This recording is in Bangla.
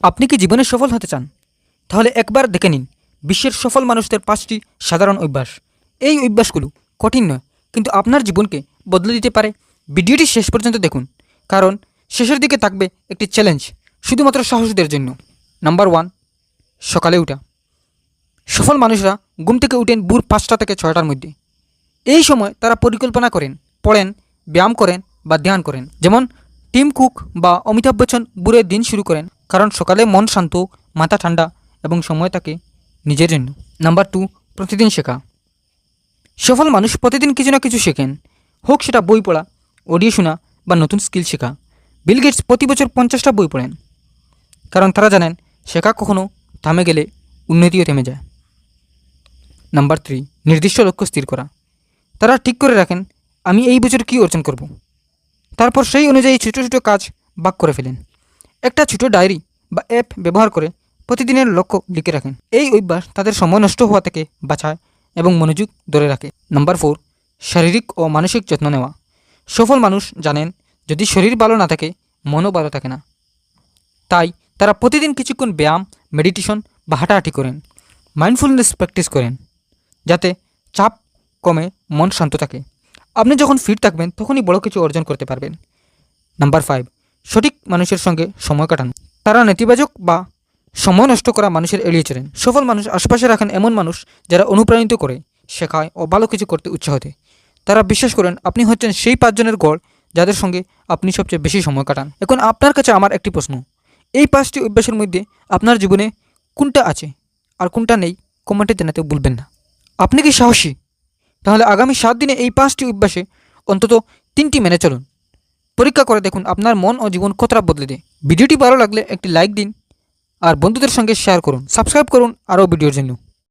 আপনি কি জীবনে সফল হতে চান? তাহলে একবার দেখে নিন বিশ্বের সফল মানুষদের 5টি সাধারণ অভ্যাস। এই অভ্যাসগুলো কঠিন নয়, কিন্তু আপনার জীবনকে বদলে দিতে পারে। ভিডিওটি শেষ পর্যন্ত দেখুন, কারণ শেষের দিকে থাকবে একটি চ্যালেঞ্জ শুধুমাত্র সাহসীদের জন্য। নাম্বার 1, সকালে উঠা। সফল মানুষরা ঘুম থেকে উঠেন ভোর 5টা থেকে 6টার মধ্যে। এই সময় তারা পরিকল্পনা করেন, পড়েন, ব্যায়াম করেন বা ধ্যান করেন। যেমন টিম কুক বা অমিতাভ বচ্চন ভোরে দিন শুরু করেন, কারণ সকালে মন শান্ত, মাথা ঠান্ডা এবং সময় থাকে নিজের জন্য। নাম্বার 2, প্রতিদিন শেখা। সফল মানুষ প্রতিদিন কিছু না কিছু শেখেন, হোক সেটা বই পড়া, অডিও শোনা বা নতুন স্কিল শেখা। বিল গেটস প্রতি বছর 50টা বই পড়েন, কারণ তারা জানেন শেখা কখনো থামে গেলে উন্নতিও থেমে যায়। নাম্বার 3, নির্দিষ্ট লক্ষ্য স্থির করা। তারা ঠিক করে রাখেন আমি এই বছর কী অর্জন করব, তারপর সেই অনুযায়ী ছোটো ছোটো কাজ ভাগ করে ফেলেন। একটা ছোটো ডায়েরি বা অ্যাপ ব্যবহার করে প্রতিদিনের লক্ষ্য লিখে রাখেন। এই অভ্যাস তাদের সময় নষ্ট হওয়া থেকে বাঁচায় এবং মনোযোগ ধরে রাখে। নাম্বার 4, শারীরিক ও মানসিক যত্ন নেওয়া। সফল মানুষ জানেন যদি শরীর ভালো না থাকে, মনও ভালো থাকে না। তাই তারা প্রতিদিন কিছুক্ষণ ব্যায়াম, মেডিটেশন বা হাঁটাহাঁটি করেন, মাইন্ডফুলনেস প্র্যাকটিস করেন, যাতে চাপ কমে, মন শান্ত থাকে। আপনি যখন ফিট থাকবেন তখনই বড় কিছু অর্জন করতে পারবেন। নাম্বার 5, সঠিক মানুষের সঙ্গে সময় কাটান। তারা নেতিবাচক বা সময় নষ্ট করা মানুষের এড়িয়ে চলেন। সফল মানুষ আশপাশে রাখেন এমন মানুষ যারা অনুপ্রাণিত করে, শেখায় ও ভালো কিছু করতে উৎসাহ দেয়। তারা বিশ্বাস করেন আপনি হচ্ছেন সেই 5 জনের গড় যাদের সঙ্গে আপনি সবচেয়ে বেশি সময় কাটান। এখন আপনার কাছে আমার একটি প্রশ্ন, এই 5টি অভ্যাসের মধ্যে আপনার জীবনে কোনটা আছে আর কোনটা নেই কমেন্টে জানাতে ভুলবেন না। আপনি কি সাহসী? তাহলে আগামী 7 দিনে এই 5টি অভ্যাসে অন্তত 3টি মেনে চলুন। পরীক্ষা করে দেখুন আপনার মন ও জীবন কতটা বদলে দেয়। ভিডিওটি ভালো লাগলে একটি লাইক দিন আর বন্ধুদের সঙ্গে শেয়ার করুন। সাবস্ক্রাইব করুন আরও ভিডিওর জন্য।